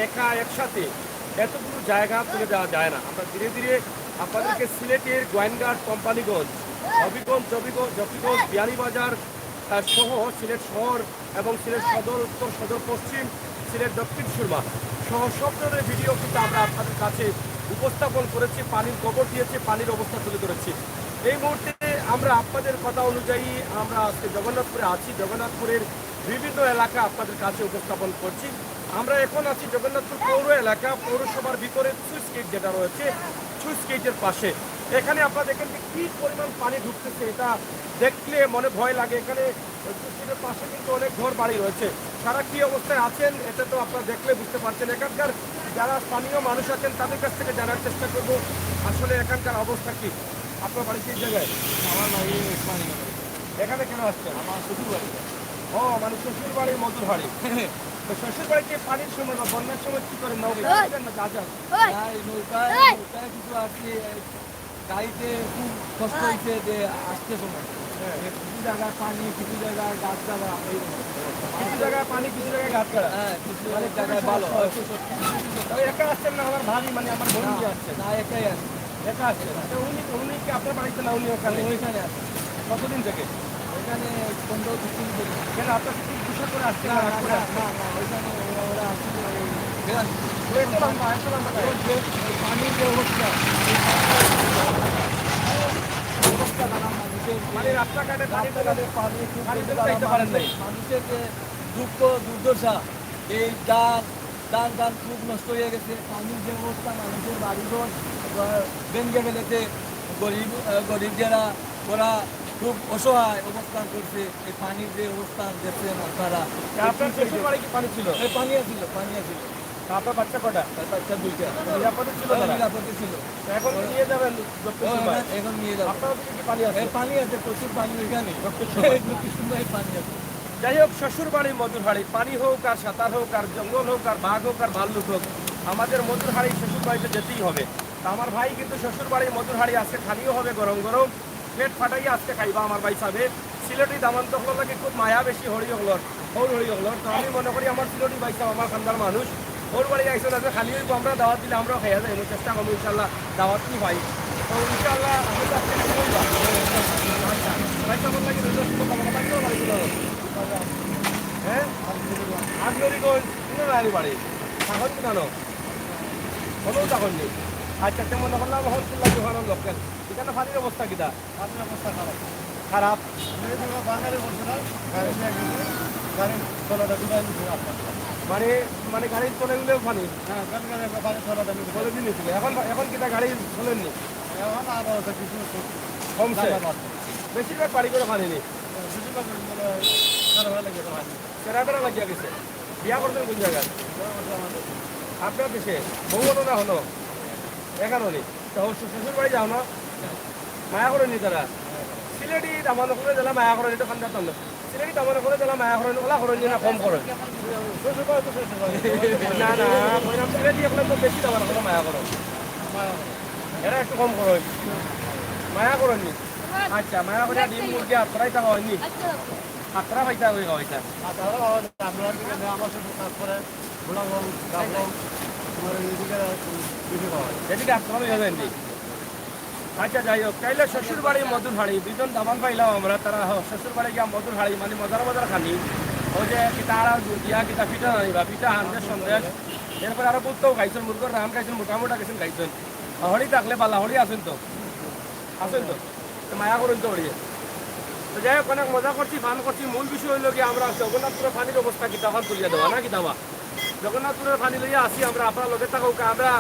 একা একসাথে এতগুলো জায়গা তুলে দেওয়া যায় না। আমরা ধীরে ধীরে আপনাদেরকে সিলেটের গোয়েনঘাট, কোম্পানিগঞ্জ, হবিগঞ্জ, জকিগঞ্জ, বিয়ানীবাজার সহ সিলেট শহর এবং সিলেট সদর, উত্তর, সদর পশ্চিম, সিলেট দক্ষিণ সুরমা সহ সব ধরনের ভিডিও কিন্তু আমরা আপনাদের কাছে উপস্থাপন করেছি। পানির খবর দিয়েছি, পানির অবস্থা তুলে ধরেছি। এই মুহূর্তে আমরা আপনাদের কথা অনুযায়ী আমরা আজকে জগন্নাথপুরে আছি। জগন্নাথপুরের বিভিন্ন এলাকা আপনাদের কাছে উপস্থাপন করছি। আমরা এখন আছি জগন্নাথপুর পৌর এলাকা, পৌরসভার ভিতরে সুইচ গেট যেটা রয়েছে, সুইচ গেটের পাশে। এখানে আপনারা দেখেন যে কী পরিমাণ পানি ঢুকতেছে, এটা দেখলে মনে ভয় লাগে। এখানে সুইচ গেটের পাশে কিন্তু অনেক ঘর বাড়ি রয়েছে। তারা কী অবস্থায় আছেন এটা তো আপনারা দেখলে বুঝতে পারছেন। এখানকার যারা স্থানীয় মানুষ আছেন তাদের কাছ থেকে জানার চেষ্টা করব আসলে এখানকার অবস্থা কী। আপনার বাড়ি সেই জায়গায়? আমার বাড়ি এখানে কেন আসছেন? আমার শ্বশুর বাড়ি। ও মানে শ্বশুর বাড়ির মধুর বাড়ি। তো শ্বশুর বাড়িতে পানির সময় বা বন্যার সময় কি করেন? নৌকা না যা নৌকায় কিছু আসছে, গাড়িতে খুব কষ্ট হয়েছে যে আসতে সময়। কিছু জায়গায় পানি, কিছু জায়গায় গাছ গাড়া, কিছু জায়গায় পানি, কিছু জায়গায় গাছ কাটা। হ্যাঁ, কিছু মানে জায়গায় ভালো। তবে একা আসছেন না আমার ভাবি, মানে আমার বোন কি আসছে? না, একাই আছে। একা আসছে। তো উনি কি আপনার বাড়িতে না উনি ওখানে? ওইখানে আছে। কতদিন থেকে? ওইখানে 15-20 দিন থেকে। কেন আপনার কি তুষার করে আসছে? না, ওইখানে ওরা আসছিল পানির যে অবস্থা, মানে রাস্তাঘাটে মানুষের যে দুঃখ দুর্দশা, এই ধান খুব নষ্ট হয়ে গেছে। পানির যে অবস্থা, মানুষের বাড়িঘর ভেঙে ফেলেছে। গরিব যারা ওরা খুব অসহায় অবস্থান করছে। এই পানির যে অবস্থান দেখছেন আপনারা। আপনার শ্বশুর বাড়ি কি পানি ছিল? এই পানি আসছিল। আপনার বাচ্চা কটা? বাচ্চা 2টা। নিরাপদে ছিল তারা? নিরাপদে ছিল। এখন কি নিয়ে যাবেন? এখন নিয়ে যাবো। আপনার ওদিকে কি পানি আছে? পানি আছে, প্রচুর পানি ওইখানে। সুন্দর পানি আছে। যাই হোক, শ্বশুর বাড়ি মধুর হাড়ি, পানি হোক আর সাঁতার হোক আর জঙ্গল হোক আর বাঘ হোক আর ভাল্লুক হোক, আমাদের মধুর হাড়ি শ্বশুর বাড়িতে যেতেই হবে। তা আমার ভাই কিন্তু শ্বশুর বাড়ির মধুর হাড়ি আজকে খালিও হবে গরম গরম, পেট ফাটাইয়া আজকে খাইবা আমার ভাই সাবে। সিলেটি দামান্ত হলো লাগে খুব মায়া বেশি হরি হলর, হরি হলর। তো আমি মনে করি আমার সিলেটি ভাই সাহেব আমার খান্দার মানুষ, ওর বাড়ি আইসো না খালি হইব, আমরা দাওয়াত দিলে আমরাও খাইয়া যাই। আমি চেষ্টা করবো ইনশাল্লাহ দাওয়াত কি ভাই। তো ইনশাল্লাহ আমি তো আজকে ভাই সাহেব লাগে হ্যাঁ আগনরিগঞ্জ রানী বাড়ি এখন কেন হলেও তখন নেই। আচ্ছা তেমন হলাম হলতুল্লাহ দোকানের লোকের এখানে পানির অবস্থা কিনা? পানির অবস্থা খারাপ। খারাপ। বাঙালি বলছে না, গাড়ির তলাটা ডুবাই দিচ্ছে আপনার। মানে মানে গাড়ি চলে গেলেও পানি? হ্যাঁ, গাড়ির তলাটা বলে দিয়েছিল। এখন কিনা গাড়ি চলেননি? এখন আরো কিছু কমছে। বেশিরভাগ বাড়ি করে পানি নেই। সেরাবেড়া লাগিয়া গেছে। বিয়া করতেন কোন জায়গায়? আপনার দেশে বউ হলো না হলো? এখানো নেই। তো শ্বশুর বাড়ি যাও না? মায়া করে নি তারা? সিলেটি দামান করে দিলা মায়া করেন, এটা খান্দার তন্ন। সিলেটি দামান করে দিলা মায়া করেন, ওলা করেন না কম করেন? না না, কইলাম সিলেটি এখন তো বেশি দামান করে মায়া করো। এরা একটু কম করেন। মায়া করেন নি? আচ্ছা, মায়া করে ডিম মুরগি আত্রাই টাকা হয়নি? আত্রা পাইতা হয়ে হয়তা? যেদিকে আত্রা হয়ে যাবেন নি? আচ্ছা যাই হোক, তাইলে শ্বশুর বাড়ি মধুর হাড়ি দুজন দামান পাইলাম আমরা। তারা শ্বশুর বাড়ি গিয়া মধুর হাড়ি মানে মজার খানি, ওই যে কিতা আর দিয়া কিতা পিঠা আনিবা, পিঠা আনবে সন্দেশ। এরপরে আরো বুঝতেও খাইছেন, মুরগর রাম খাইছেন, মোটামোটা গেছেন খাইছেন। হরি থাকলে পালা হরি আসেন তো মায়া করুন তো হরিয়ে। তো যাই হোক, অনেক মজা করছি, ফান করছি। মূল বিষয় হইল কি আমরা জগন্নাথপুরের পানির অবস্থা কিতা ফান তুলিয়া দেওয়া না কিতাবা। জগন্নাথপুরের পানি লইয়া আসি আমরা, আপনার লগে থাকা আমরা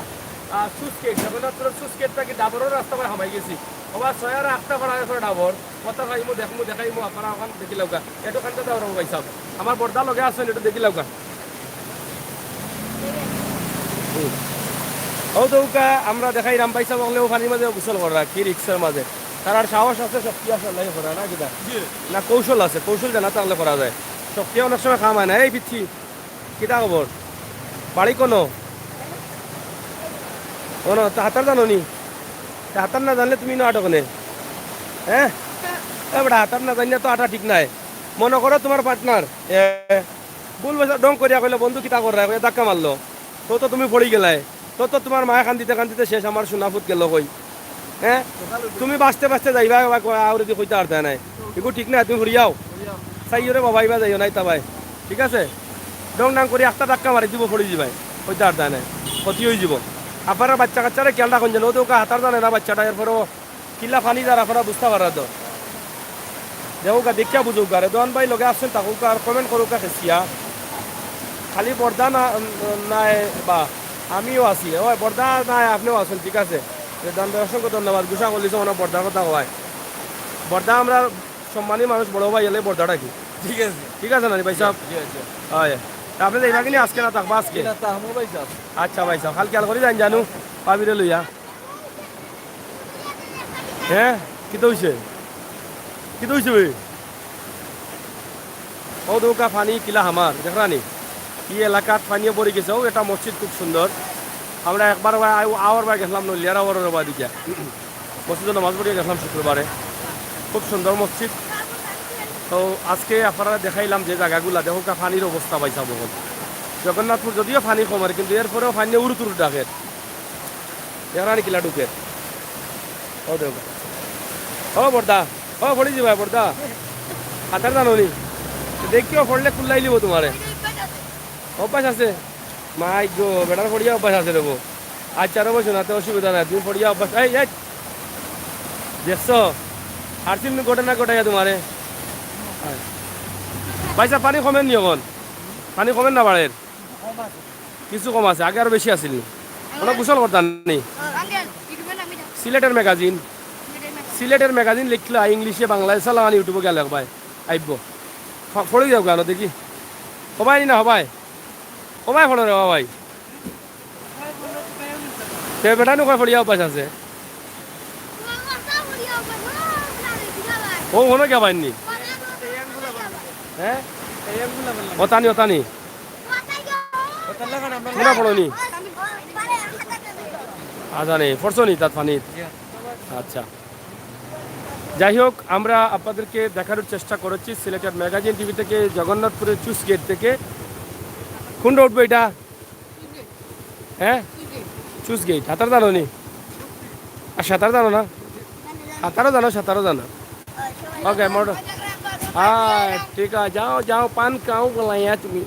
সুস্কেট জগন্নাথপুরের সুস্কেটটা কি ডাবরের রাস্তা করে হামাই গেছি। আবার 6-8টা করা করে ডাবর কথা খাইমু দেখাইমু আপনারা ওখান দেখি লাউকা এটু খানটা দেওয়ার ভাই সাহেব আমার বর্দা লগে আসেন, একটু দেখি লাউকা। ও দৌকা আমরা দেখাই রাম পাইসা বললেও পানির মাঝে গোসল করা কি রিক্সার মাঝে। তার আর সাহস আছে, শক্তি আছে আল্লাহ করা না কিনা না কৌশল আছে, কৌশল জানা তাহলে করা যায়। শক্তি অনেক সময় খাওয়া হয় না। এই পিচ্ছি কিতা খবর? বাড়ি কোনো কোনো হাতার জানো নি? হাতার না জানলে তুমি না আটো কোনে? হ্যাঁ বেটা, হাতার না জানলে তো আটা ঠিক নাই। মনে করো তোমার পার্টনার ভুল বছর ডং করিয়া কইলো বন্ধু কিতা কর ধাক্কা মারলো, তো তুমি পড়ি গেলাই তো তোমার মায়া কান্দিতে কান্দিতে শেষ আমার সোনাফুট গেল কই হ্যাঁ তুমি বাঁচতে বাঁচতে যাইবা আর যদি কইতে আর নাই এগুলো ঠিক না তুমি ঘুরিয়াও চাইরে বাবাইবা যাইও নাই তা ভাই ঠিক আছে ডং ডাং করে একটা ধাক্কা মারি দিব পড়ি যাবাই কইতে আর নাই ক্ষতি হয়ে যাব আপনারা বাচ্চা কাচ্চারা খেয়াল রাখুন যেন ওদের ওকে হাতার জানে না বাচ্চাটা এরপরেও কিলা ফানি যার আপনারা বুঝতে পারা তো দেখুক দেখিয়া বুঝুক আরে দোয়ান ভাই লগে আসছেন তাকুক আর কমেন্ট করুক খেসিয়া খালি বর্দা না নাই বা আমিও আছি ওই বর্দা নাই আপনিও আছেন ঠিক আছে দোয়ান ভাই অসংখ্য ধন্যবাদ গুসা করলিছে মানে বর্দার কথা হয় বর্দা আমরা সম্মানী মানুষ বড় ভাই এলে বর্দাটা কি ঠিক আছে না ভাই সাহেব হয় আপনি যাইবা কিনি আজকে না থাকবা আজকে আচ্ছা ভাই সাহেব কাল খেয়াল করে যান জানু পাবিরে লইয়া হ্যাঁ কি তো হইছে কি তো হইছে ভাই ও দৌকা ফানি কিলা হামার দেখরানি কি এলাকাত ফানিয়ে পড়ে গেছে ও এটা মসজিদ খুব সুন্দর আমরা একবার আওয়ার বার গেছিলাম নলিয়ার আওয়ার বা দিকে মসজিদে নামাজ পড়িয়ে গেছিলাম শুক্রবারে খুব সুন্দর মসজিদ তো আজকে আপনারা দেখাইলাম যে জায়গাগুলা দেখো ফানির অবস্থা পাইছা বহুত জগন্নাথপুর যদিও ফানি কমার কিন্তু এরপরেও ফানি উড়ুতুর ডাকে দেখরানি কিলা ঢুকে ও দেখো ও বর্দা ও পড়ি যাবা বর্দা হাতার জানো নি দেখিও পড়লে কুল্লাই লিব তোমারে অভ্যাস আছে মাই গো বেটার পড়িয়া অভ্যাস আছে দেবো আচ্ছা রবো শোনাতে অসুবিধা নাই তুমি পড়িয়া অভ্যাস এই দেখছো হারছিন ঘটনা ঘটাইয়া তোমারে পয়সা পানি কমেন নি এখন পানি কমেন না বাড়ের কিছু কম আছে আগে আরো বেশি আসিল কোনো গোসল করতাম নি সিলেটের ম্যাগাজিন লিখলা ইংলিশে বাংলায় চালান ইউটিউবে গেলে ভাই আইব ফড়ে যাও গানো দেখি হবাই না হবাই হবাই ফড়ে রে ভাই সে বেটা নো কয় ফড়িয়া অভ্যাস আছে ও হনো কে পাইনি হ্যাঁ ওতানি কোনা পড়নি আজানে পড়ছো নি তার ফানি আচ্ছা যাই হোক আমরা আপনাদেরকে দেখানোর চেষ্টা করেছি সিলেটের ম্যাগাজিন টিভি থেকে জগন্নাথপুরের চুস গেট থেকে কোনটা উঠবো এটা হ্যাঁ চুস গেট হাতার জানো নি আর সাঁতার জানো না সাঁতারও জানো ওকে মোট হ্যাঁ ঠিক আছে যাও পান কাউ লাইয়া তুমি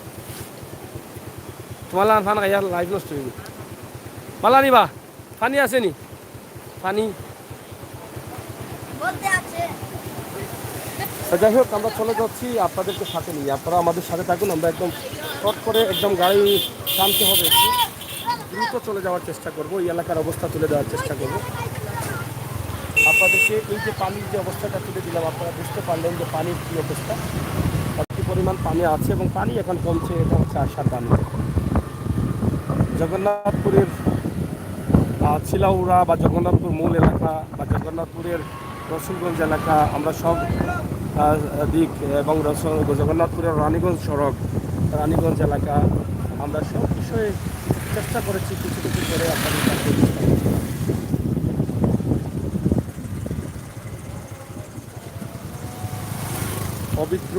তোমার ফান খাইয়া লাইফ নষ্ট হইব মালা নিবা ফানি আছে নি ফানি যাই হোক আমরা চলে যাচ্ছি আপনাদেরকে সাথে নিয়ে আপনারা আমাদের সাথে থাকুন আমরা একদম শর্ট করে একদম গাড়ি টানতে হবে একটু দ্রুত চলে যাওয়ার চেষ্টা করব এই এলাকার অবস্থা তুলে দেওয়ার চেষ্টা করব আপনাদেরকে এই যে পানির যে অবস্থাটা তুলে দিলাম আপনারা বুঝতে পারলেন যে পানির কী অবস্থা কী পরিমাণ পানি আছে এবং পানি এখন কমছে এটা হচ্ছে আশার দামি জগন্নাথপুরের ছিলাউড়া বা জগন্নাথপুর মূল এলাকা বা জগন্নাথপুরের রসুলগঞ্জ এলাকা আমরা সব দিক এবং জগন্নাথপুরের রানীগঞ্জ সড়ক রানীগঞ্জ এলাকা আমরা সব বিষয়ে চেষ্টা করেছি কিছু কিছু করে আপনাদের কাছে পবিত্র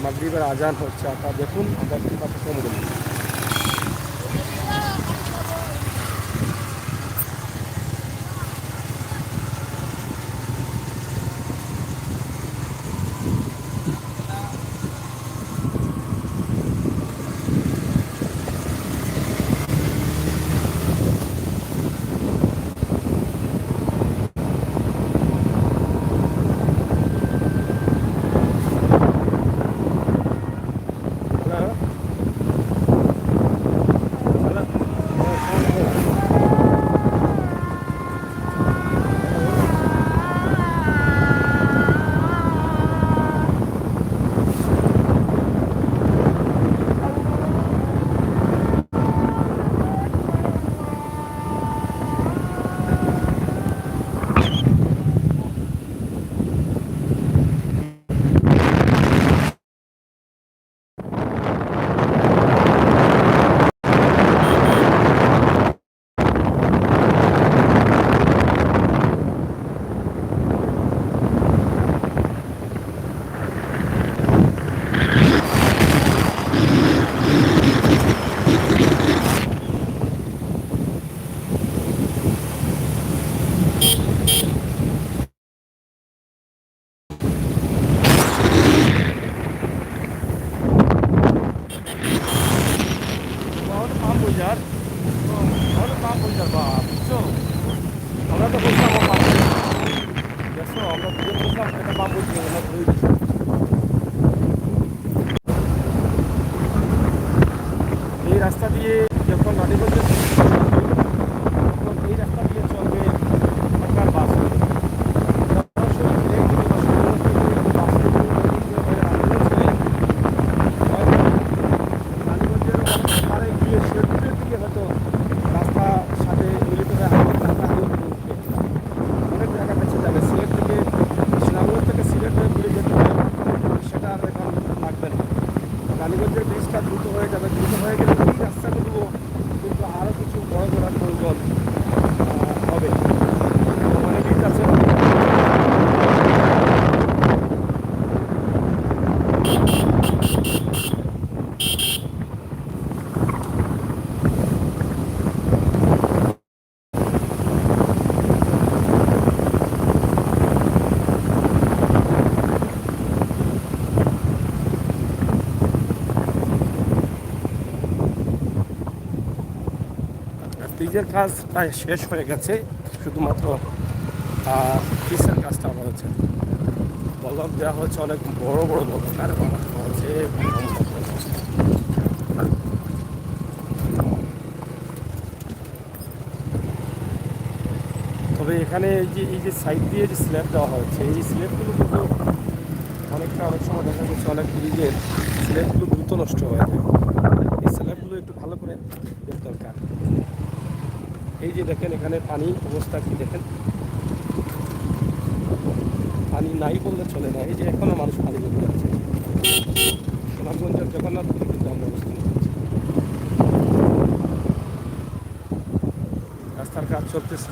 মাগরিবের আজান হচ্ছে আপনারা দেখুন আমরা কীভাবে কম করি বাজার তাহলে বাজার বা বুঝছো আমরা তো বলছিলাম আমার দেখছো আমরা দুজন বলছিলাম এটা বাজার আমরা ঘুরে দিচ্ছি এই রাস্তা দিয়ে যখন রানীগঞ্জে তখন এই রাস্তা দিয়ে চলবে সরকার বাস রানীগঞ্জের ব্রিজটা দ্রুত হয়ে যাবে দ্রুত হয়ে গেলে এই রাস্তাগুলো কিন্তু আরও কিছু বড় করার প্রয়োজন হবে অনেকেই আছে ব্রিজের কাজ প্রায় শেষ হয়ে গেছে শুধুমাত্র পিসের কাজটা হয়েছে বলক দেওয়া হচ্ছে অনেক বড় বড় বলক আর হচ্ছে তবে এখানে এই যে সাইড দিয়ে যে স্ল্যাব দেওয়া হয়েছে এই স্ল্যাবগুলো কিন্তু অনেক সময় দেখা যাচ্ছে অনেক ব্রিজের স্ল্যাবগুলো দ্রুত নষ্ট হয়ে যায় এই স্ল্যাবগুলো একটু ভালো করে দেওয়ার দরকার এই যে দেখেন এখানে পানি অবস্থা কি দেখেন পানি নাই বললে চলে না এই যে এখনো মানুষ পানি করতে আছে সুনামগঞ্জের জগন্নাথপুরে কিন্তু আমরা অবস্থান করছি রাস্তার কাজ চলতেছে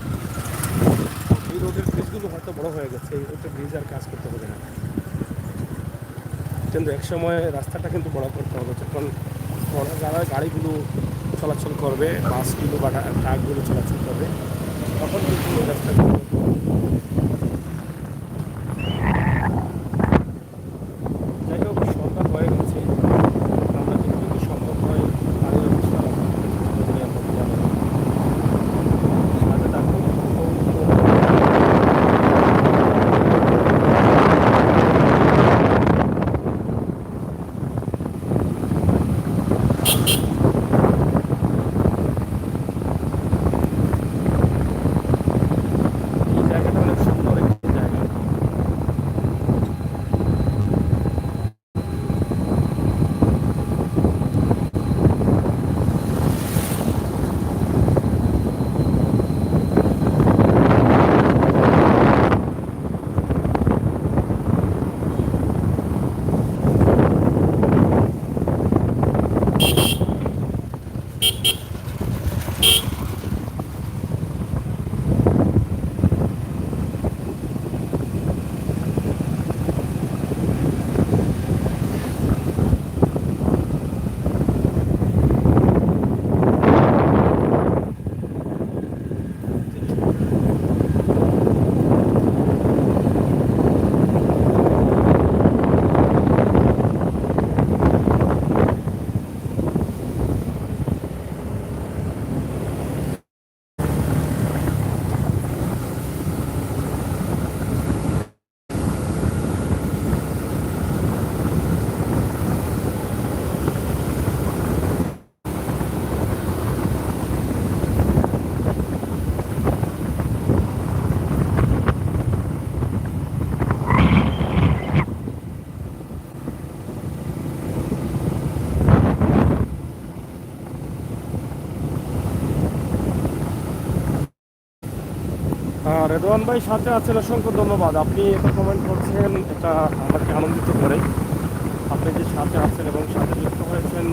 এই রোডের ব্রিজগুলো হয়তো বড় হয়ে গেছে এই রোডের ব্রিজ আর কাজ করতে হবে না কিন্তু একসময় রাস্তাটা কিন্তু বড় করতে হবে যখন বড় গাড়িগুলো চলাচল করবে বাসগুলো বা ট্রাকগুলো চলাচল করবে তখন কিন্তু ওই রাস্তাগুলো যাই হোক সরকার হয়ে গেছে আমরা কিন্তু সম্ভব হয় পানির অবস্থা সাথে থাকুন রেদওয়ান ভাই সাথে আছেন অসংখ্য ধন্যবাদ আপনি এটা কমেন্ট করছেন এটা আমাকে আনন্দিত করে আপনি যে সাথে আছেন এবং সাথে যুক্ত হয়েছেন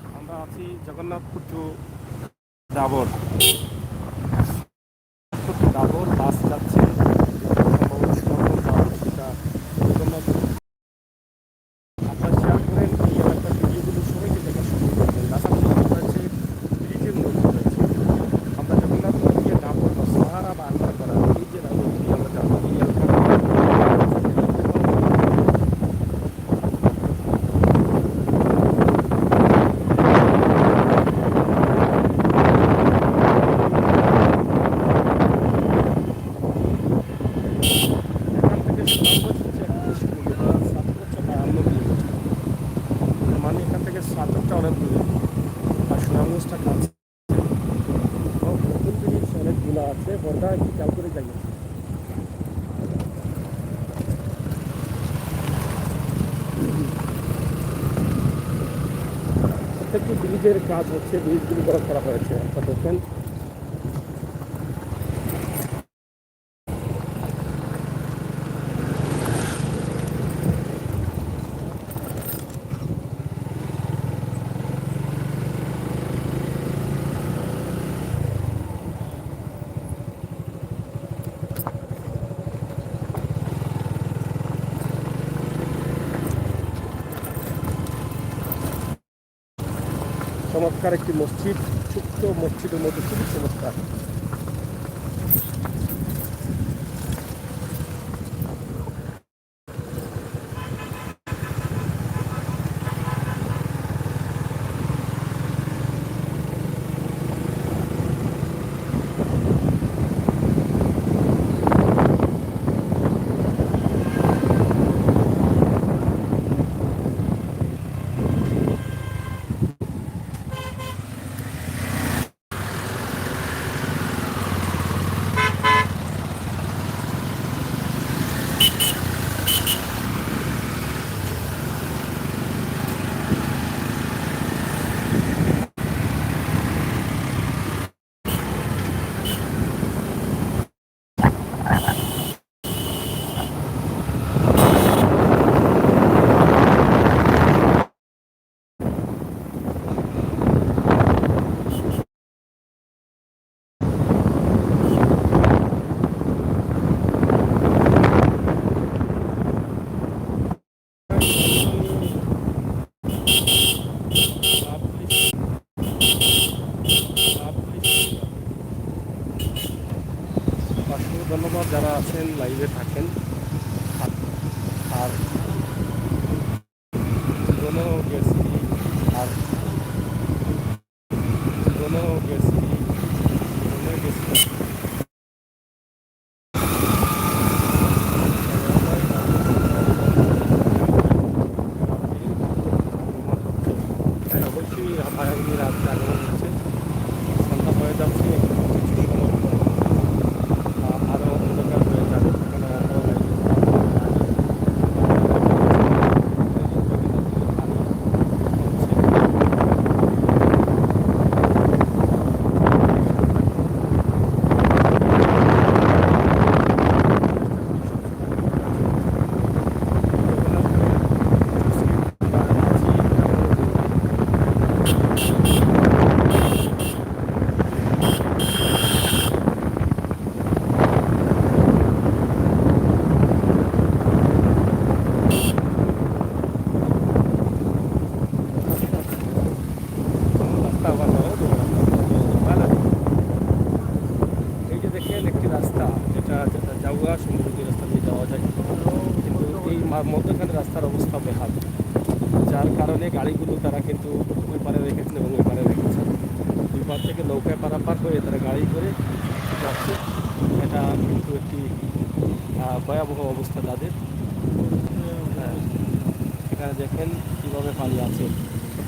আমরা আছি জগন্নাথপুর টু ডাবর বাস যাচ্ছে আপনারা শেয়ার করেন এই এলাকার ভিডিওগুলো সবাইকে দেখা শুরু করবেন রাস্তাগুলো হয়েছে ব্রিজের মধ্যে রয়েছে আমরা জগন্নাথপুর গিয়ে ডাবর বা সাহারা বা পর্দা একটু খেয়াল করে যাই। প্রত্যেকটি ব্রিজের কাজ হচ্ছে, ব্রিজগুলি করা হয়েছে। আপনারা দেখেন চমৎকার একটি মসজিদ, ছোট্ট মসজিদের মধ্যে খুবই চমৎকার। অসংখ্য ধন্যবাদ যারা আছেন লাইভে থাকেন। আর কোনো গেছি আর কোনো গেছি অবশ্যই আগামী রাত আগমন হচ্ছে, সন্ধ্যা হয়ে যাচ্ছে, কিছু সময় পরে আরও অন্ধকার হয়ে যাবে। সেখানে রাস্তা আবার ভালো। এই যে দেখেন একটি রাস্তা, যেটা জাউয়া সুন্দরী রাস্তা দিয়ে যাওয়া যায়, কিন্তু এই মধ্যখানে রাস্তার অবস্থা বেহাল, যার কারণে গাড়িগুলো তারা কিন্তু ওই পারে রেখেছেন এবং ওই পারে রেখেছেন। দুই পার থেকে নৌকায় পারাপার হয়ে তারা গাড়ি করে যাচ্ছে। এটা কিন্তু একটি ভয়াবহ অবস্থা তাদের। এখানে দেখেন কীভাবে পানি আছে,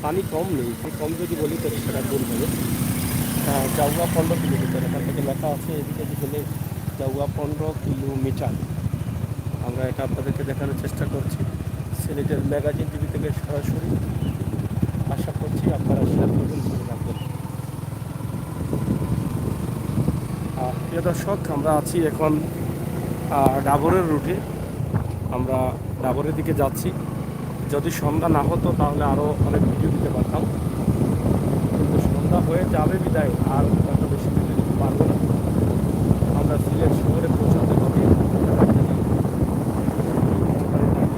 পানি কম নেই, কম যদি বলি তো সেটা ভুল হবে। জাউয়া 15 কিলোমিটার, এখান থেকে লেখা আছে এদিকে গেলে জাউয়া 15 কিলোমিটার। আমরা এটা আপনাদেরকে দেখানোর চেষ্টা করছি সিলেটের ম্যাগাজিন টিভি থেকে সরাসরি। আশা করছি আপনারা শেয়ার করবেন, ভালো রাখবেন। প্রিয় দর্শক, আমরা আছি এখন ডাবরের রুটে। আমরা ডাবরের দিকে যাচ্ছি। যদি সন্ধ্যা না হতো তাহলে আরও অনেক ভিডিও দিতে পারতাম, কিন্তু সন্ধ্যা হয়ে যাবে বিদায় আর এত বেশি ভিডিও দিতে পারবো না। আমরা সিলেট শহরে পৌঁছাতে হবে,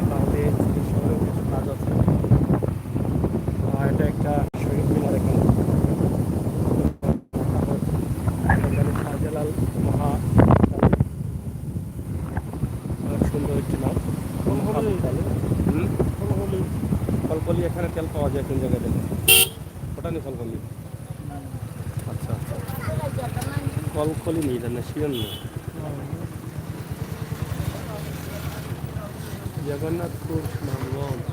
তাহলে সিলেট শহরেও কিছু কাজ আছে। এটা একটা শহীদ মিনার, এখানে শাহজালাল মহা, অনেক সুন্দর একটি নাম। কলকলি এখানে তেল পাওয়া যায় কোন জায়গায় দেখেন? ওটা নেই কলকলি। আচ্ছা আচ্ছা, কলকলি নেই, জানেন শিওর নেই। জগন্নাথপুর সুনামগঞ্জ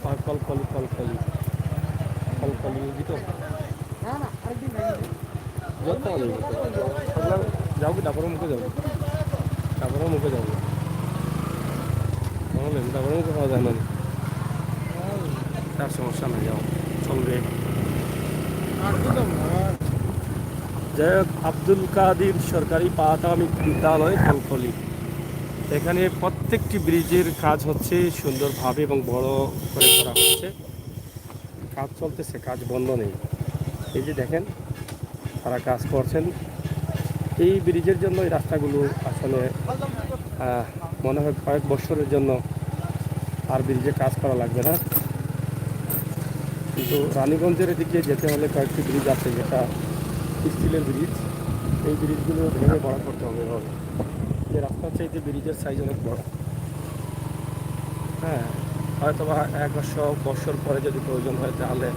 আর কলকলি কলকলি কলকলি বুঝি তো যত যাও কি তারপরে মুখে যাবো, তারপরে মুখে যাবো, তারপরে মুখে পাওয়া যায় না, তার সমস্যা নাই, যাও চলবে। যাই হোক, আব্দুল কাদির সরকারি প্রাথমিক বিদ্যালয় কলকলি। এখানে প্রত্যেকটি ব্রিজের কাজ হচ্ছে সুন্দরভাবে এবং বড় করে করা হচ্ছে। কাজ চলতেছে, কাজ বন্ধ নেই। এই যে দেখেন তারা কাজ করছেন। এই ব্রিজের জন্য এই রাস্তাগুলো আসলে মনে হয় কয়েক বছরের জন্য আর ব্রিজে কাজ করা লাগবে না। কিন্তু রানীগঞ্জের দিকে যেতে হলে কয়েকটি ব্রিজ আছে যেটা স্টিলের ব্রিজ, এই ব্রিজগুলো ভেঙে বড় করতে হবে এভাবে। যে রাস্তার চাইতে ব্রিজের সাইজ অনেক বড়। হ্যাঁ, হয়তো বা 100 বছর পরে যদি প্রয়োজন হয় তাহলে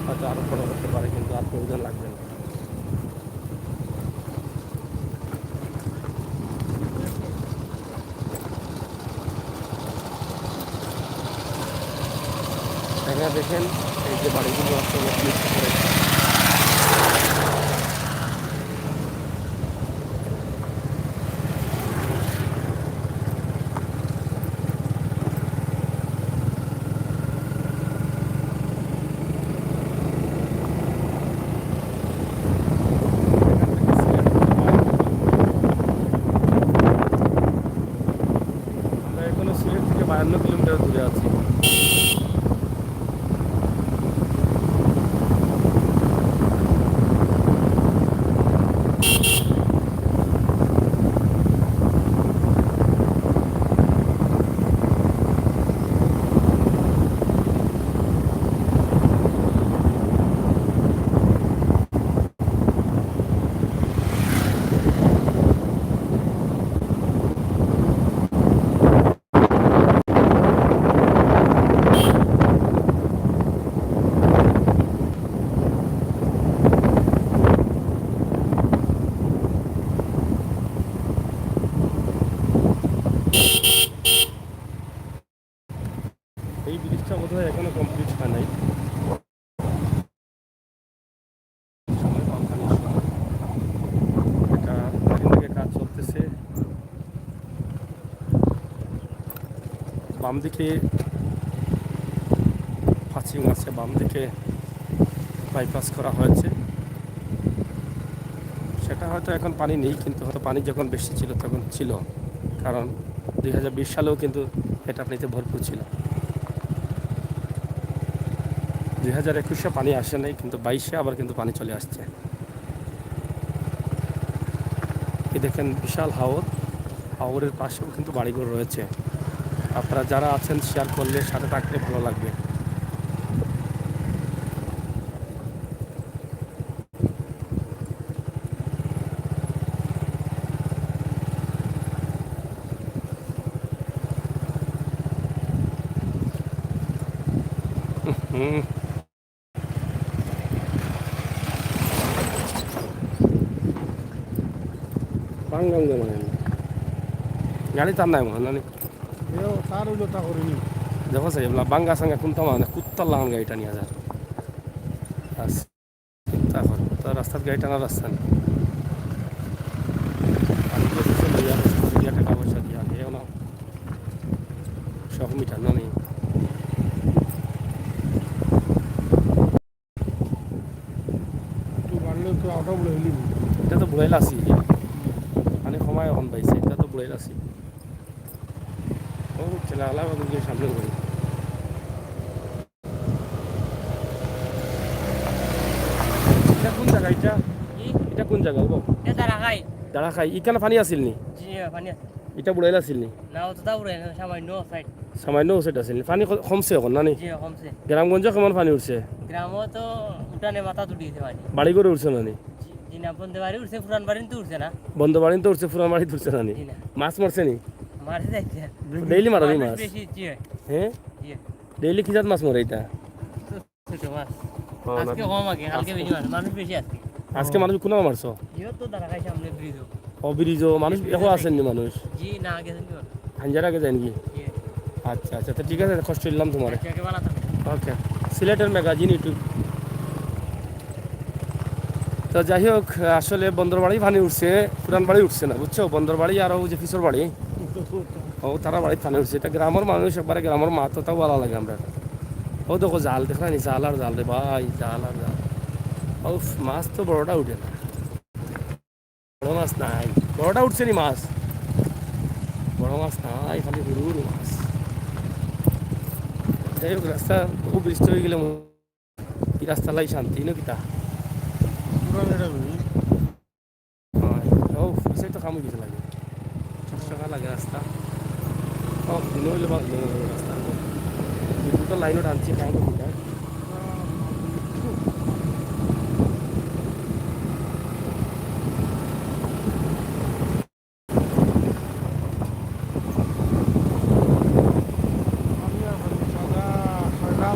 হয়তো আরও বড় হতে পারে, কিন্তু আর প্রয়োজন লাগবে না। এখানে দেখেন এই যে বাড়িগুলো আসলে নিচে পড়েছে। আমরা এখনো সিলেট থেকে 52 কিলোমিটার দূরে আছি। এই ব্রিজটা বোধহয় এখনো কমপ্লিট হয় নাই। সময় পাল্টানোর সময় এটা আগে থেকে কাজ চলতেছে। বাম দিকে পাঁচিং আছে, বাম দিকে বাইপাস করা হয়েছে। সেটা হয়তো এখন পানি নেই, কিন্তু হয়তো পানি যখন বেশি ছিল তখন ছিল, কারণ 2020 সালেও কিন্তু এটা পানিতে ভরপুর ছিল। 2021-এ পানি আসে নাই, কিন্তু 22-এ আবার কিন্তু পানি চলে আসছে। এই দেখেন বিশাল হাওর, হাওরের পাশেও কিন্তু বাড়িঘর রয়েছে। আপনারা যারা আছেন শেয়ার করলে, সাথে থাকলে ভালো লাগবে। হুম, বাঙ্গাল মানে গাড়ি তার নাই মনে হয়। তার হইলো তা করিনি দেখো সাই বাঙ্গা সাঙ্গা কোনটা মানে কুত্তার লাগান গাড়িটা নিয়ে যার তারপর তো রাস্তার গাড়ি টানার রাস্তা নেই। আমি তো কিছু লইয়া দিয়া টাকা পয়সা দিয়া দিয়েও না, সব মিটানো নেই। একটু বাড়লে তো আউটা বলে হইলি এটা তো বুড়াইল আছি, মানে সময় এখন পাইছে, এটা তো বুড়াইল আছি। ও ছেলেবেলা গিয়ে সামনে করি। এটা কোন জায়গা? এটা কোন জায়গা গো? দাঁড়া খাই ইখানে পানি আসিল নি? এটা বুড়াইল আসিল নি? সামান্য ওসেট আসিল নি? পানি কমছে এখন না নি? গ্রামগঞ্জে কেমন পানি উঠছে? বাড়ি করে উঠছে না নি? বন্ধ বাড়িতে উঠছে, পুরান বাড়িতে উঠছে না নি? মাছ মারছে নি? ডেইলি মারো নি মাছ? হ্যাঁ, ডেইলি কি জাত মাছ মারে এটা? আজকে মানুষ কোন মারছো? অব্রিজ মানুষ এখন আসেননি মানুষ? হাঞ্জার আগে যায় নাকি? আচ্ছা আচ্ছা, তো ঠিক আছে, কষ্ট দিলাম তোমার। ওকে, সিলেটের ম্যাগাজিন ইউটিউব। তো যাই হোক, আসলে বন্দরবাড়ি পানি উঠছে, পুরান বাড়ি উঠছে না, বুঝছো? বন্দরবাড়ি আর ওই যে ফিসর বাড়ি, ও তারা বাড়ি পানি উঠছে। এটা গ্রামের মানুষ, একবারে গ্রামের মা, তো তাও ভালো লাগে আমরা। ও দেখো জাল, দেখা নি, জাল আর জাল রে ভাই, জাল আর জাল। ও মাছ তো বড়টা উঠে না, বড় মাছ নাই। বড়টা উঠছে নি মাছ, বড় মাছ নাই, খালি হুরু মাছ। যাই হোক, রাস্তা বহু বৃষ্টি হয়ে গেলে এই রাস্তা লাই শান্তি না কিতা। পুরান এটা বুঝি ও পিছিয়ে তো কামড় দিতে লাগে, চকচকা লাগে রাস্তা। ও দিন হইলে বা রাস্তা বিদ্যুতের লাইনও টানছি কামড় দিতে। আমি আর ভাবি সাদা সাদা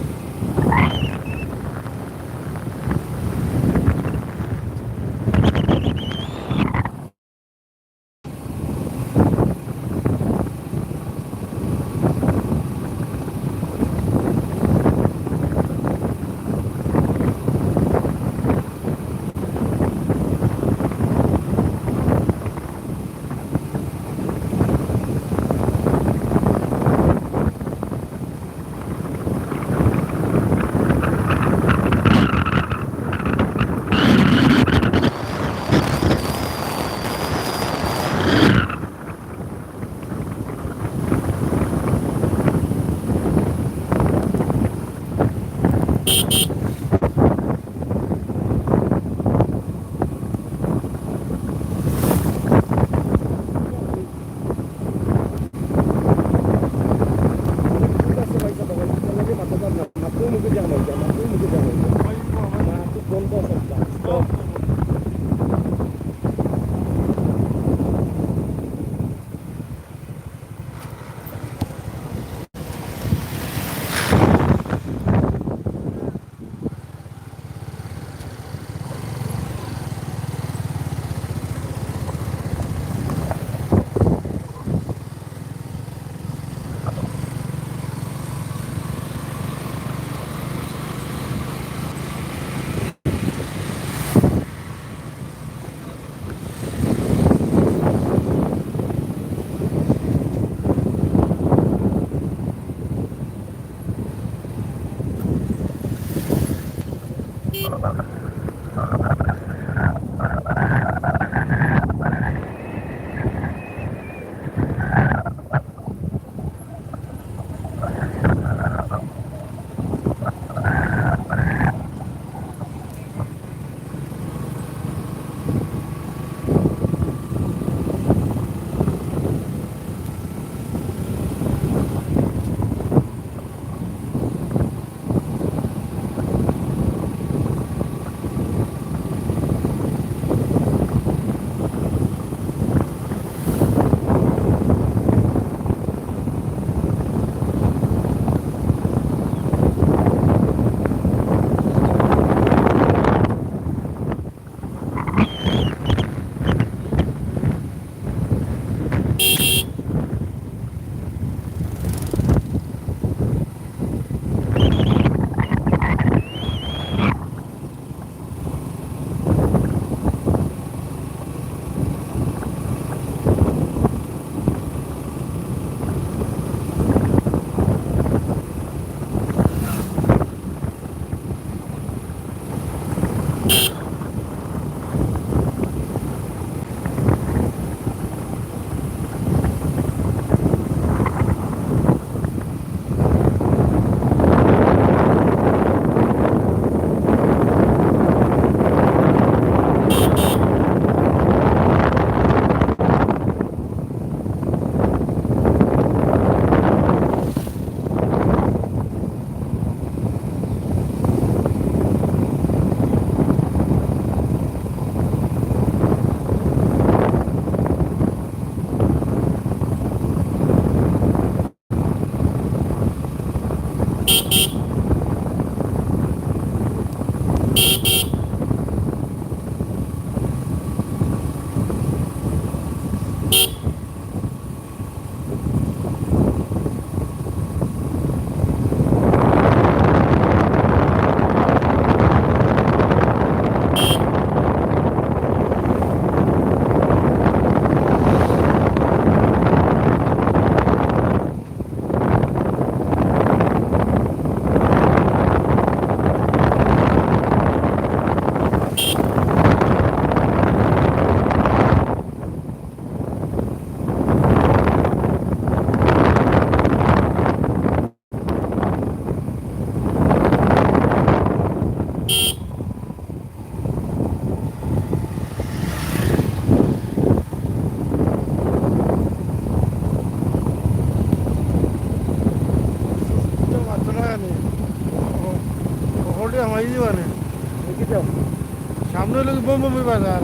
বোমবুমি বাজার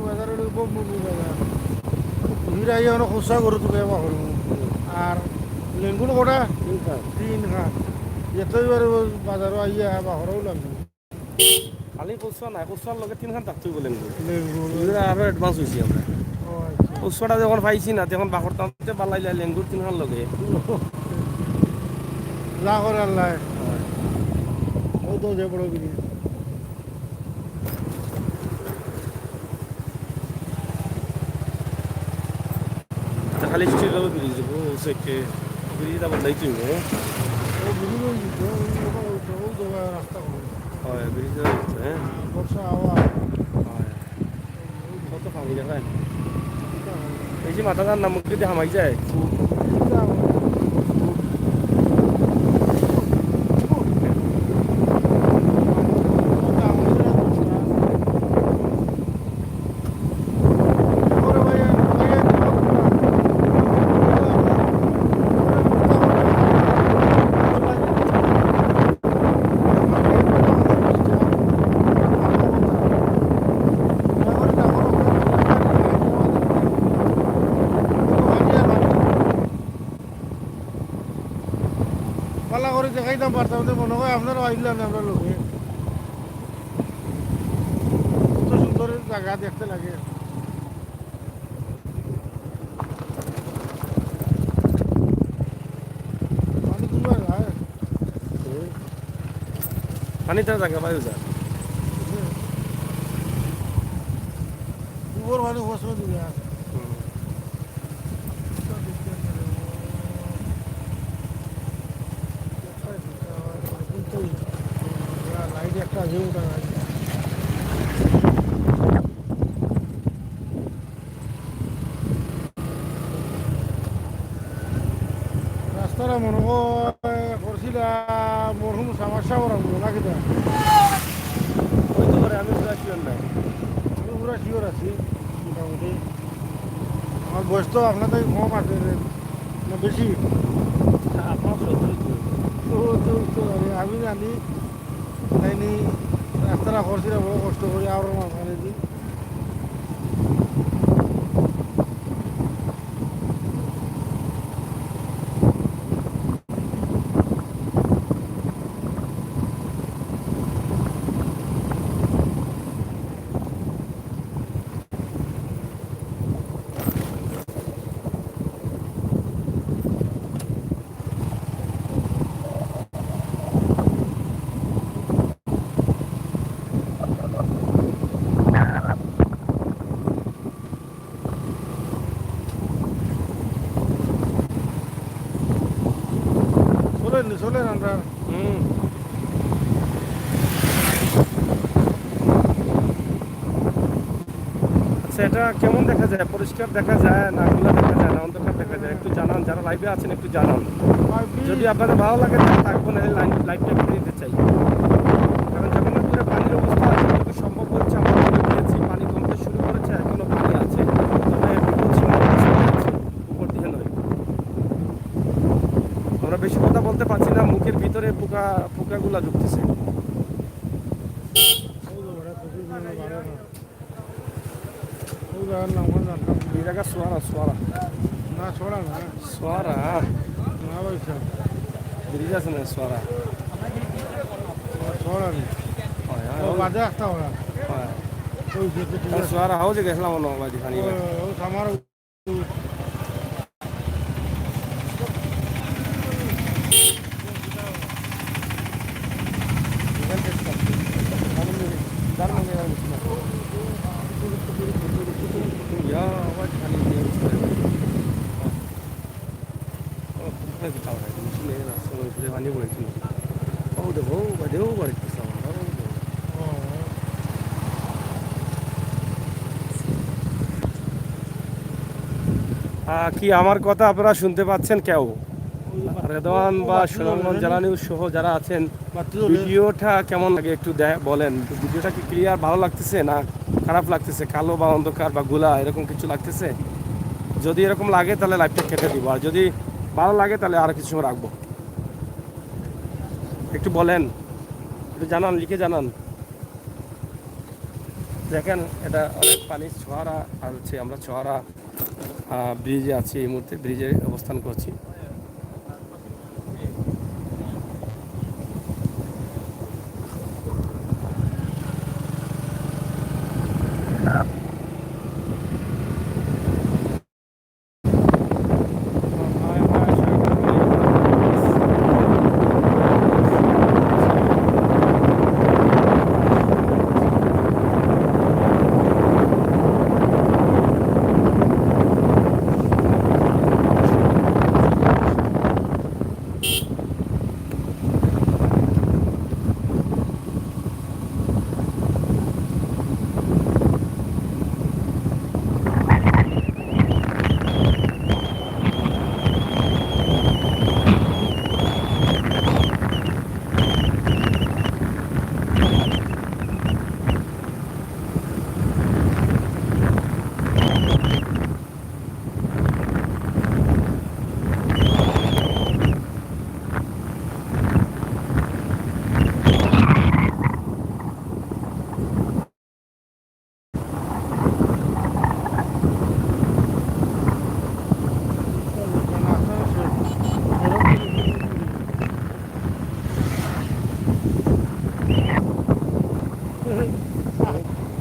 বাজার বোমবুমি বাজার ভিড় আইয়া অনেক খুচরা করে তুলে বাহর আর লেঙ্গুর কটা তিন খান এতবার বাজারও আইয়া বাহরও লাগবে খালি কচুয়া নাই কচুয়ার লগে তিনখান থাকতে বলেন লেঙ্গুর আরো অ্যাডভান্স হয়েছি আমরা ও আচ্ছা কচুয়াটা যখন পাইছি না তখন বাখর টানতে পাল্লাইলে লেঙ্গুর তিনখান লগে যা করে আল্লাহ ও তো যে বড় বিড়ি খালি স্টিল লগে ব্রিজ দেবো সেকে ব্রিজ আবার নাই তুমি ও বিড়ি হয়ে যেত ও জায়গায় রাস্তা করে হয় ব্রিজ হ্যাঁ বর্ষা হাওয়া হয় কত ভাঙি দেখায় এই যে মাথা নাম মুখ দিয়ে হামাই যায় পালা করে দেখাইতাম পারতাম তো মনে হয় আপনারা আইলাম না আমরা লোকে কত সুন্দর জায়গা দেখতে লাগে পানি তুলবার যায় পানিটা জায়গা পাই যায় দুপুর পানি খসর দিবে লাইট একটা আছে ওটা রাস্তাটা মনে করছিলাম মরহুম সমস্যা করা নাকি তা হইতে পারে আমি পুরা শিওর নাই আমি পুরা শিওর আছি মোটামুটি আমার বয়স তো আপনাদের কম আছে না বেশি আপনার সত্যি আমি জানি তাইনি রাস্তাটা করছিলাম বড় কষ্ট করি আর মাঝখানে দিই চলেন আমরা আচ্ছা এটা কেমন দেখা যায় পরিষ্কার দেখা যায় না খোলা দেখা যায় না অন্ধকার দেখা যায় একটু জানান যারা লাইভে আছেন একটু জানান যদি আপনাদের ভালো লাগে তাহলে থাকবো না লাইভটা কেটে দিতে চাই কারণ জগন্নাথপুরে পানির অবস্থা যতটুকু সম্ভব হচ্ছে আমরা দিয়েছি পানি কমতে শুরু করেছে এখনো পানি আছে তবে বিপদ সীমা চলে যাচ্ছে, উপর দিয়ে নয় আমরা বেশি কথা বলতে পারছি না মুখের ভিতরে পোকাগুলা ঢুকতেছে এই জায়গা সোয়ারা না ছড়া না সোয়ারা না পয়সা ব্রিজ আছে না সোয়ারা ছড়া নেই হয় বাজে একটা ওরা হয় ওই যেতে সোয়ারা হাউজে গেছিলাম অন্য বাড়ি পানি আমার কি আমার কথা আপনারা শুনতে পাচ্ছেন কেউ রেদওয়ান বা সুনামগঞ্জ জেলা নিউজ সহ যারা আছেন ভিডিওটা কেমন লাগে একটু বলেন ভিডিওটা কি ক্লিয়ার ভালো লাগতেছে না খারাপ লাগতেছে কালো বা অন্ধকার বা গোলা এরকম কিছু লাগতেছে যদি এরকম লাগে তাহলে লাইভটা কেটে দিব আর যদি ভালো লাগে তাহলে আর কিছু রাখবো একটু বলেন, একটু জানান, লিখে জানান। দেখেন এটা অনেক পানির ছোঁয়ারা আছে। আমরা ছোঁয়ারা ব্রিজে আছি, এই মুহূর্তে ব্রিজে অবস্থান করছি।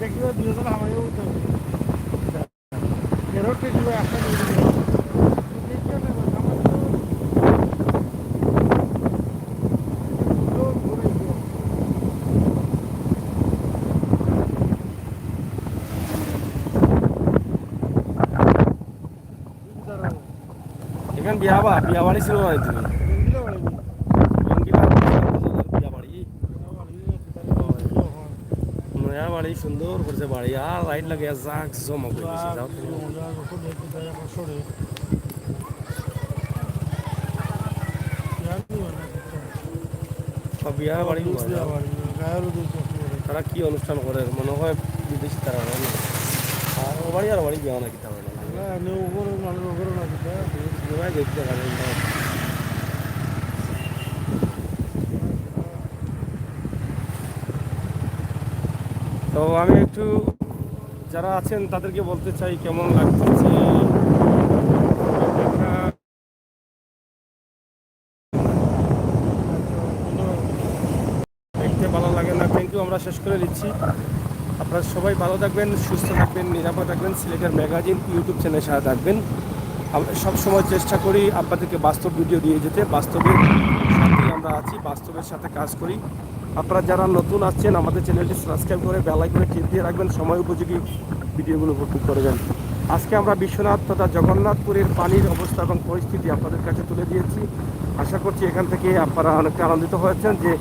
দেখিবা দুজন আমারও তো এরও দেখিবা একটা দেখিবা না আমার তো ঘুরে গিয়ে এখানে বিয়া বাড়ি ছিল না তুমি? বিয়া বাড়ি, নয়া বাড়ি সুন্দর করছে বাড়ি, আর লাইট লাগে জাক জমা করে দিছে। যাও তুমি। বিয়া বাড়ি নয়, যাও। তারা কি অনুষ্ঠান করে মনে হয় বিদেশি তারা হয় না। আর ও বাড়ি আর বাড়ি বিয়া নাকি তা হয় না, বিবাহ দেখতে পারে না। তো আমি একটু যারা আছেন তাদেরকে বলতে চাই কেমন লাগতেছে। দেখতে ভালো লাগে না, থ্যাংক ইউ। আমরা শেষ করে দিচ্ছি। আপনারা সবাই ভালো থাকবেন, সুস্থ থাকবেন, নিরাপদ থাকবেন। সিলেটের ম্যাগাজিন ইউটিউব চ্যানেলের সাথে থাকবেন। আমরা সবসময় চেষ্টা করি আপনাদেরকে বাস্তব ভিডিও দিয়ে যেতে। বাস্তবের সাথে আমরা আছি, বাস্তবের সাথে কাজ করি। আপনারা যারা নতুন আসছেন আমাদের চ্যানেলটি সাবস্ক্রাইব করে বেল আইকনে ক্লিক দিয়ে রাখবেন, সময় উপযোগী ভিডিওগুলো উপভোগ করবেন। আজকে আমরা বিশ্বনাথ তথা জগন্নাথপুরের পানির অবস্থা এবং পরিস্থিতি আপনাদের কাছে তুলে দিয়েছি। আশা করছি এখান থেকে আপনারা অনেকটা আনন্দিত হয়েছেন যে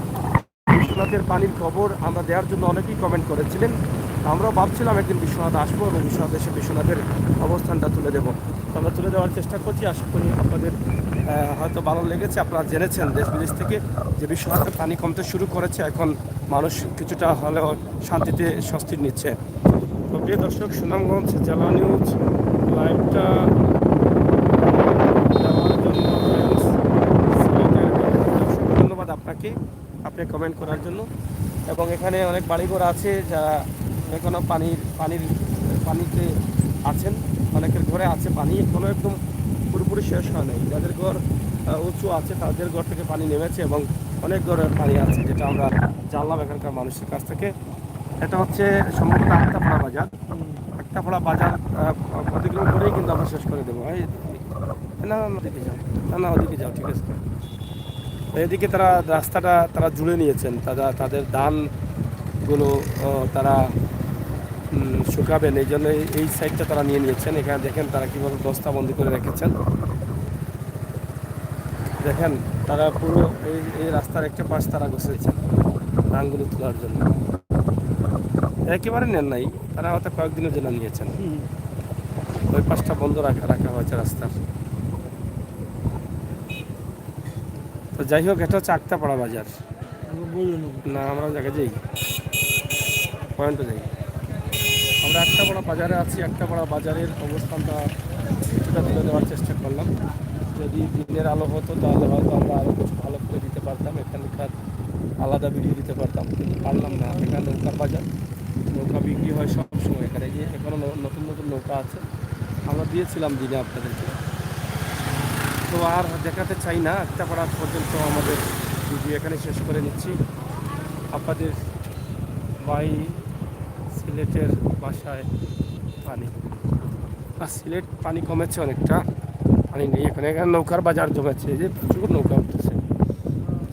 বিশ্বনাথের পানির খবর আমরা দেওয়ার জন্য অনেকেই কমেন্ট করেছিলেন। আমরাও ভাবছিলাম একদিন বিশ্বনাথ আসবো এবং বিশ্বনাথ এসে বিশ্বনাথের অবস্থানটা তুলে দেবো। তো আমরা তুলে দেওয়ার চেষ্টা করছি। আশা করি আপনাদের হয়তো ভালো লেগেছে। আপনারা জেনেছেন দেশ বিদেশ থেকে যে বিশ্বনাথের পানি কমতে শুরু করেছে, এখন মানুষ কিছুটা হলেও শান্তিতে স্বস্তি নিচ্ছে। তো প্রিয় দর্শক, সুনামগঞ্জ জেলা নিউজ লাইভটা দেওয়ার জন্য ধন্যবাদ আপনাকে, আপনি কমেন্ট করার জন্য। এবং এখানে অনেক বাড়িঘর আছে যারা এখনও পানিতে আছেন। অনেকের ঘরে আছে পানি, এখনও একদম পুরোপুরি শেষ হয় নাই। যাদের ঘর উঁচু আছে তাদের ঘর থেকে পানি নেমেছে এবং অনেক ঘরের পানি আছে, যেটা আমরা জানলাম এখানকার মানুষের কাছ থেকে। এটা হচ্ছে সম্ভবত আক্তাপাড়া বাজার। আক্তাপাড়া বাজার অতিক্রম করেই কিন্তু আমরা শেষ করে দেবো। না ওদিকে যাও, না ওদিকে যাও, ঠিক আছে। এদিকে তারা রাস্তাটা তারা জুড়ে নিয়েছেন, তাদের ধানগুলো তারা শুকাবেন, এই জন্য এই সাইডটা তারা নিয়ে নিয়েছেন। এখানে দেখেন তারা কীভাবে বস্তাবন্দি করে রেখেছেন। দেখেন তারা পুরো এই রাস্তার একটা পাশ তারা বসেছেন ধানগুলো তোলার জন্য। একেবারে নেন নাই, তারা হয়তো কয়েকদিনের জন্য নিয়েছেন। ওই পাশটা বন্ধ রাখা হয়েছে রাস্তার। তো যাই হোক, এটা হচ্ছে আক্তাপাড়া বাজার। না আমরা জায়গায় যাই, পয়েন্টে যাই। আমরা আক্তাপাড়া বাজারে আছি। আক্তাপাড়া বাজারের অবস্থানটা কিছুটা তুলে দেওয়ার চেষ্টা করলাম। যদি দিনের আলো হতো তাহলে হয়তো আমরা আরও কিছু ভালো করে দিতে পারতাম। এখানকার আলাদা ভিডিও দিতে পারতাম, কিন্তু পারলাম না। এখানে নৌকার বাজার, নৌকা বিক্রি হয় সব সময় এখানে। যে এখনও নতুন নতুন নৌকা আছে, আমরা দিয়েছিলাম দিনে আপনাদেরকে। তো আর দেখাতে চাই না, একটা পাড়া পর্যন্ত আমাদের ভিডিও এখানে শেষ করে নিচ্ছি। আপনাদের ভাই সিলেটের বাসায় পানি, আর সিলেট পানি কমেছে অনেকটা, পানি নেই এখানে। এখানে নৌকার বাজার জমেছে, যে প্রচুর নৌকা উঠতেছে।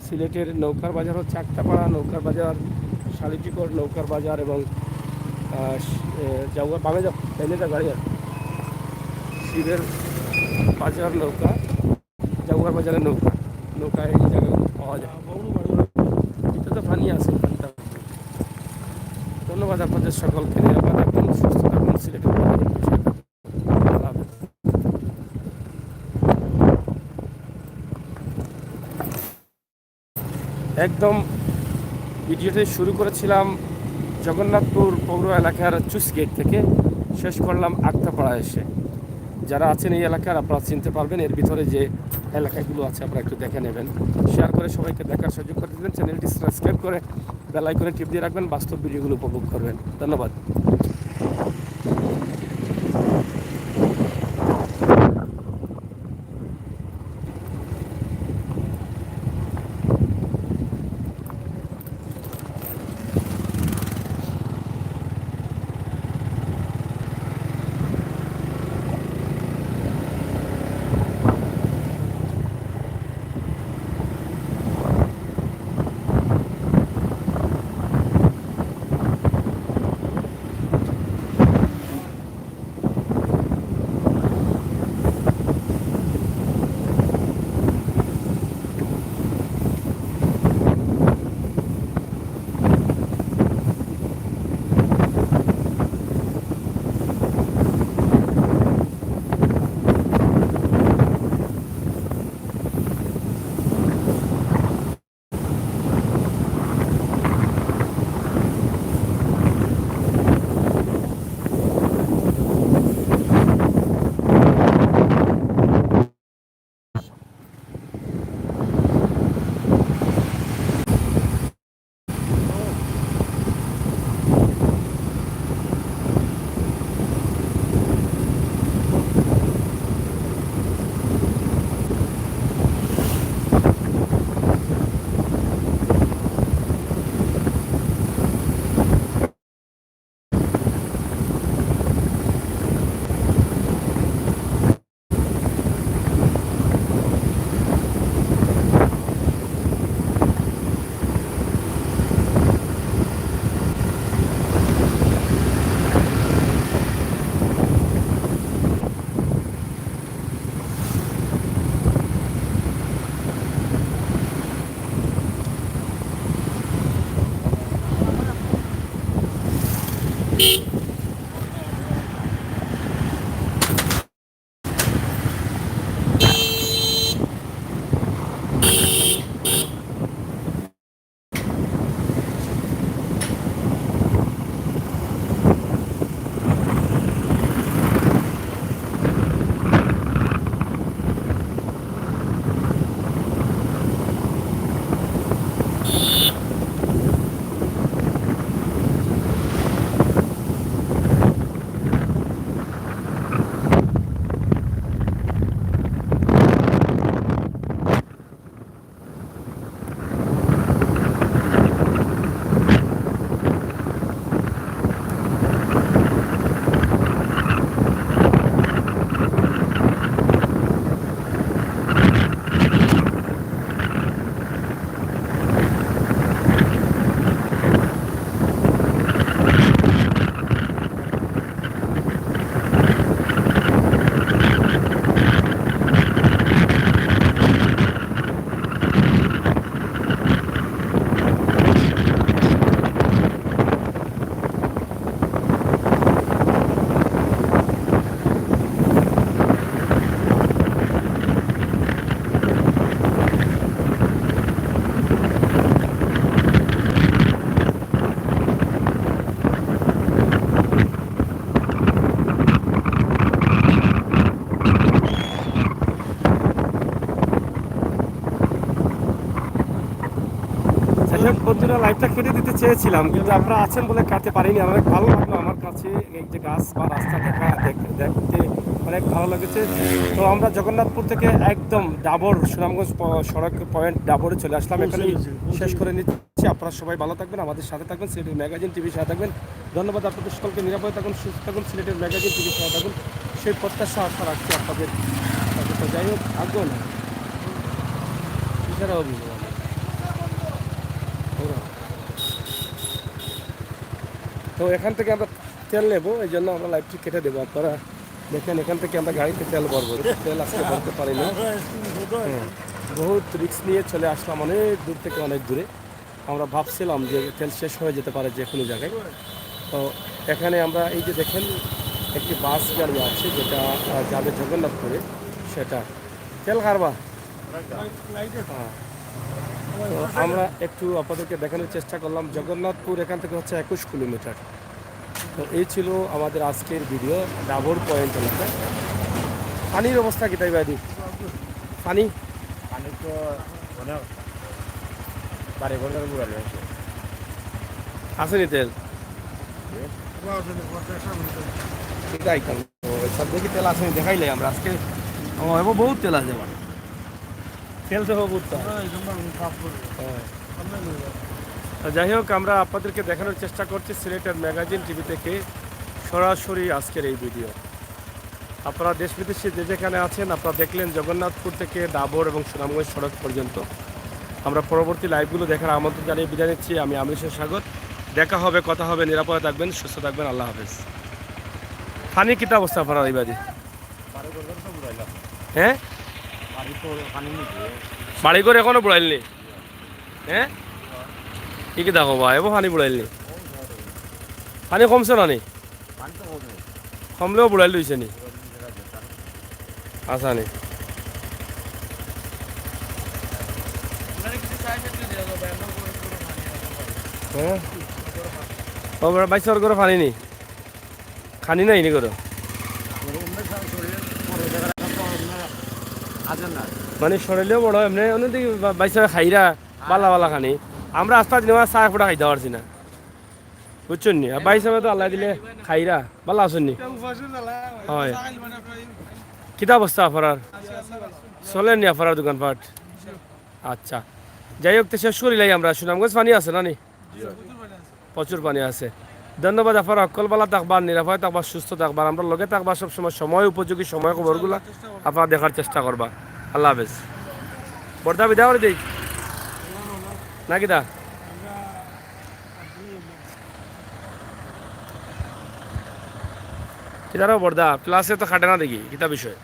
সিলেটের নৌকার বাজার হচ্ছে আটটাপাড়া নৌকার বাজার, শালিটিকর নৌকার বাজার, এবং যাওয়া বামে যা পেলে যা গাড়ি আর শিবের বাজার নৌকা, জাগুয়ার বাজারের নৌকা, নৌকা এই জায়গাগুলো পাওয়া যায়। এটা তো পানি আছে, পানিটা। ধন্যবাদ আপনাদের সকলকে। নিরাপদ থাকুন, সুস্থ থাকুন, সিলেটের একদম ভিডিওটি শুরু করেছিলাম জগন্নাথপুর পৌর এলাকার চুস গেট থেকে, শেষ করলাম আটটাপাড়া এসে। যারা আছেন এই এলাকার, আপনারা চিনতে পারবেন। এর ভিতরে যে এলাকাগুলো আছে আপনারা একটু দেখে নেবেন, শেয়ার করে সবাইকে দেখার সুযোগ করে দেবেন। চ্যানেলটি সাবস্ক্রাইব করে বেল আইকনে টিপ দিয়ে রাখবেন, বাস্তব ভিডিওগুলো উপভোগ করবেন। ধন্যবাদ। বন্ধুরা লাইভটা কেটে দিতে চেয়েছিলাম, কিন্তু আপনারা আছেন বলে কাটতে পারিনি। অনেক ভালো লাগলো আমার কাছে এই যে গাছ বা রাস্তা দেখতে অনেক ভালো লেগেছে। তো আমরা জগন্নাথপুর থেকে একদম ডাবর সুনামগঞ্জ সড়ক পয়েন্ট ডাবরে চলে আসলাম। এখানে শেষ করে নিচ্ছি। আপনারা সবাই ভালো থাকবেন, আমাদের সাথে থাকবেন, সিলেটের ম্যাগাজিন টিভির সাথে থাকবেন। ধন্যবাদ আপনাদের সকলকে। নিরাপদে থাকুন, সুস্থ থাকুন, সিলেটের ম্যাগাজিন টিভির সাথে থাকুন, সেই প্রত্যাশা আশা রাখছি আপনাদের। তো যাই হোক, আগ্রহ না এছাড়াও তো এখান থেকে আমরা তেল নেবো, এই জন্য আমরা লাইভটি কেটে দেবো। আপনারা দেখেন, এখান থেকে আমরা গাড়িতে তেল ভরবো। তেল আজকে ভরতে পারিনি। বহুত রিস্ক নিয়ে চলে আসলাম অনেক দূর থেকে, অনেক দূরে। আমরা ভাবছিলাম যে তেল শেষ হয়ে যেতে পারে যে কোনো জায়গায়। তো এখানে আমরা এই যে দেখেন একটি বাস গাড়ি আছে যেটা যাবে জগন্নাথপুরে, সেটা তেল কারবা। হ্যাঁ, তো আমরা একটু আপনাদেরকে দেখানোর চেষ্টা করলাম। জগন্নাথপুর এখান থেকে হচ্ছে 21 কিলোমিটার। তো এই ছিল আমাদের আজকের ভিডিও ডাবর পয়েন্ট এলাকায়। পানির অবস্থা কি তাই বাইদি? পানি পানি তো অনেক বাড়ি ঘন্টার বুড়ালে আছে। আসেনি তেল? ঠিক আছে, সব দেখি তেল আসেনি, দেখাইলে আমরা আজকে বহুত তেল আছে আমার। তেল তো বহুত। যাই হোক, আমরা আপনাদেরকে দেখানোর চেষ্টা করছি সিলেটের ম্যাগাজিন টিভি থেকে সরাসরি আজকের এই ভিডিও। আপনারা দেশ বিদেশে যে যেখানে আছেন, আপনারা দেখলেন জগন্নাথপুর থেকে ডাবর এবং সুনামগঞ্জ সড়ক পর্যন্ত। আমরা পরবর্তী লাইভগুলো দেখার আমন্ত্রণ জানিয়ে বিদায় নিচ্ছি। আমি আমিনুল স্বাগত। দেখা হবে, কথা হবে। নিরাপদে থাকবেন, সুস্থ থাকবেন। আল্লাহ হাফেজ। পানি কিতা অবস্থা আপনারা এইবাদি? হ্যাঁ, বাড়ি করে এখনো বুড়াইলনি? হ্যাঁ, কি কিতা কবা, এবার পানি বুড়াইলনি? পানি কমছে না নি? কমলেও বুড়াইল দিছে নি? আচ্ছা নি। হ্যাঁ, বাইশর করে পানি নি? খানি নাই নি করো? মানে সরাইলেও বড় এমনি অন্যদিকে বাইশর খাইরা বালা বালা খানি। আমরা আস্তা দিন চা ফুটা খাইতে পারছি না, বুঝছেন নি? আর বাইশ তো আল্লাহ দিলে খাইরা বালা আছেন নি? হয়, কিতা অবস্থা আপনার? চলেন নি আপনার দোকানপাট? আচ্ছা, যাই হোক, তো শেষ করিলাই আমরা। সুনামগঞ্জ পানি আছে না নি? প্রচুর পানি আছে। ধন্যবাদ। আপনার অকলবালা থাকবার, নিরাপদে থাকবার, সুস্থ থাকবার, আমরা লগে থাকবার, সবসময় সময় উপযোগী সময় খবরগুলা আপনারা দেখার চেষ্টা করবা। আল্লাহ হাফেজ। বর্দা বিদা করে দিই নাকি দা? কিতারও বর্দা ক্লাসে তো খাটে না দেখি, কিতা বিষয়?